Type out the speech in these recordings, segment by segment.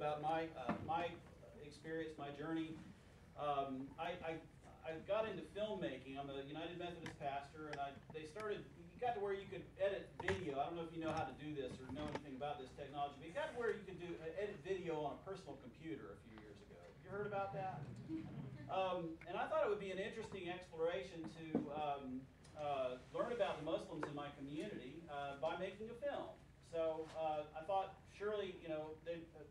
about my experience, my journey. I got into filmmaking. I'm a United Methodist pastor, and you got to where you could edit video. I don't know if you know how to do this or know anything about this technology, but you got to where you could edit video on a personal computer a few years ago. You heard about that? And I thought it would be an interesting exploration to learn about the Muslims in my community by making a film. So I thought, surely,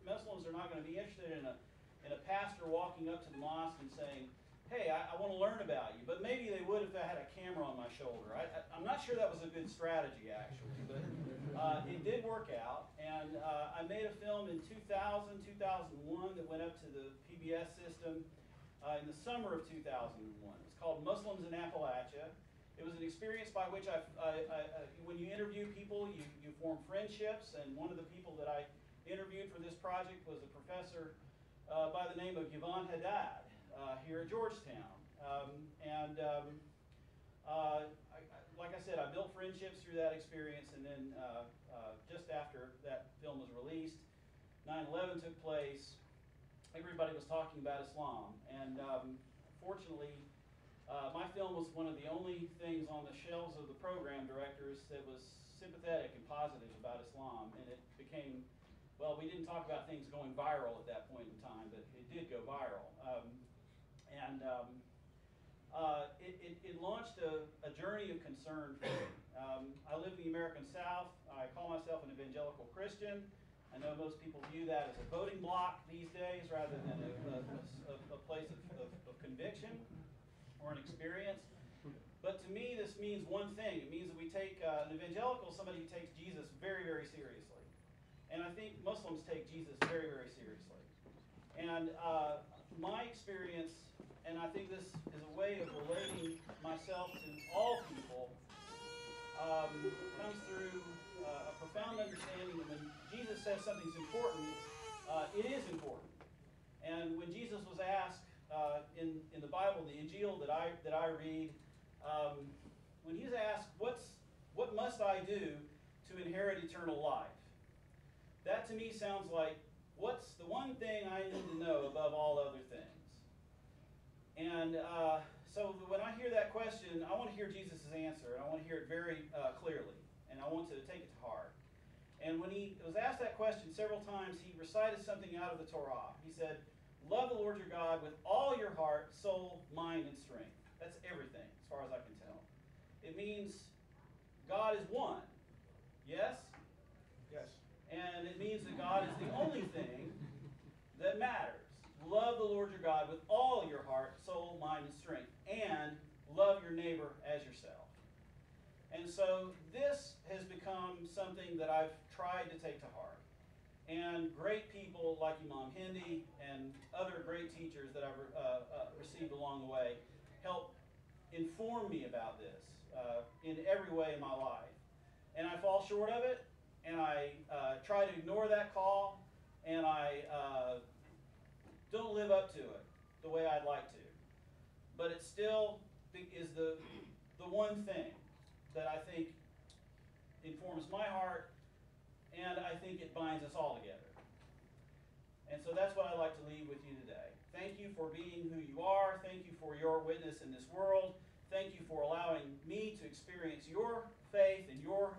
Muslims are not going to be interested in a pastor walking up to the mosque and saying, "Hey, I want to learn about you." But maybe they would if I had a camera on my shoulder. I'm not sure that was a good strategy, actually, but it did work out. And I made a film in 2000, 2001 that went up to the PBS system in the summer of 2001. It was called Muslims in Appalachia. It was an experience by which when you interview people, you form friendships. And one of the people that I interviewed for this project was a professor by the name of Imam Hendi here at Georgetown. Like I said, I built friendships through that experience, and then just after that film was released, 9/11 took place. Everybody was talking about Islam, and fortunately, my film was one of the only things on the shelves of the program directors that was sympathetic and positive about Islam, and it became, well, we didn't talk about things going viral at that point in time, but it did go viral. It launched a journey of concern for me. I live in the American South. I call myself an Evangelical Christian. I know most people view that as a voting block these days rather than a place of conviction or an experience. But to me, this means one thing. It means that we take an evangelical, somebody who takes Jesus very, very seriously. And I think Muslims take Jesus very, very seriously. And my experience, and I think this is a way of relating myself to all people, comes through a profound understanding that when Jesus says something's important, it is important. And when Jesus was asked in the Bible, the Injil that I read, when he was asked, what must I do to inherit eternal life? That to me sounds like, what's the one thing I need to know above all other things? And so when I hear that question, I want to hear Jesus' answer, and I want to hear it very clearly, and I want to take it to heart. And when he was asked that question several times, he recited something out of the Torah. He said, "Love the Lord your God with all your heart, soul, mind, and strength." That's everything, as far as I can tell. It means God is one. Yes? Yes. And it means that God is the only thing that matters. Love the Lord your God with all your heart, soul, mind, and strength. And love your neighbor as yourself. And so this has become something that I've tried to take to heart. And great people like Imam Hendi and other great teachers that I've received along the way help inform me about this in every way in my life. And I fall short of it, and I try to ignore that call, and I don't live up to it the way I'd like to. But it still is the one thing that I think informs my heart, and I think it binds us all together. And so that's what I'd like to leave with you today. Thank you for being who you are. Thank you for your witness in this world. Thank you for allowing me to experience your faith and your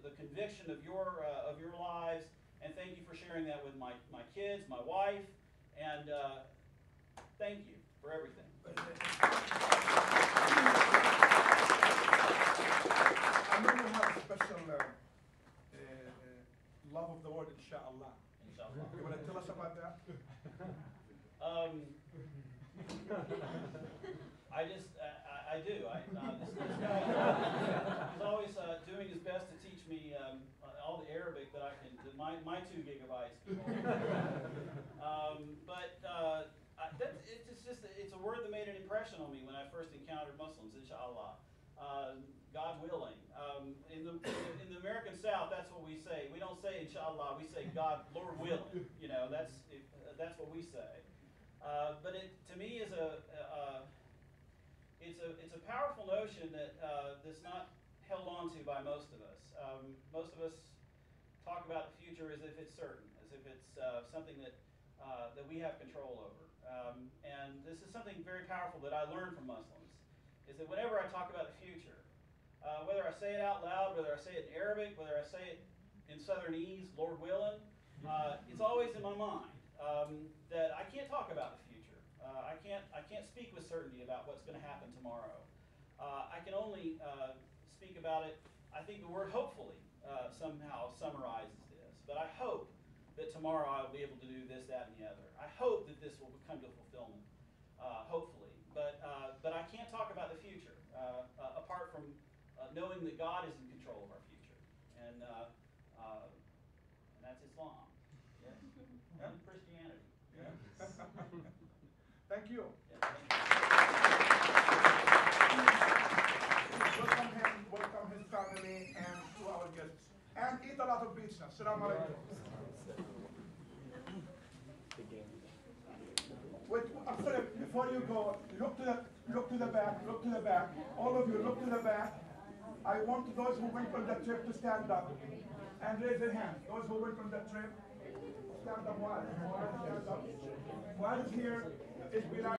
the conviction of your lives. And thank you for sharing that with my kids, my wife, and thank you for everything. I know you have a special love of the word, inshallah. Inshallah. You want to tell us about that? I do. This guy, he's always doing his best to teach me all the Arabic that I can, that my 2 gigabytes can hold. It's a word that made an impression on me when I first encountered Muslims, inshallah. God willing. In the American South, that's what we say. We don't say inshallah. We say God, Lord willing. That's what we say. But it to me is it's a powerful notion that that's not held on to by most of us. Most of us talk talk about the future as if it's certain, as if it's something that we have control over. And this is something very powerful that I learned from Muslims, is that whenever I talk about the future, whether I say it out loud, whether I say it in Arabic, whether I say it in Southernese, Lord willing, it's always in my mind that I can't talk about the future. I can't speak with certainty about what's going to happen tomorrow. I can only speak about it. I think the word hopefully somehow summarizes this, but I hope that tomorrow I'll be able to do this, that, and the other. I hope that this will come to fulfillment, hopefully. But I can't talk about the future apart from knowing that God is in control of our future, and that's Islam. Yes. And Christianity. Yeah. Thank you. Yeah, thank you. Welcome his family and to our guests. And eat a lot of pizza. Assalamu alaikum. Wait, I'm sorry, before you go, look to the back. All of you, look to the back. I want those who went on the trip to stand up and raise their hand. Those who went on the trip, stand up. Stand up. While is here is Bilal.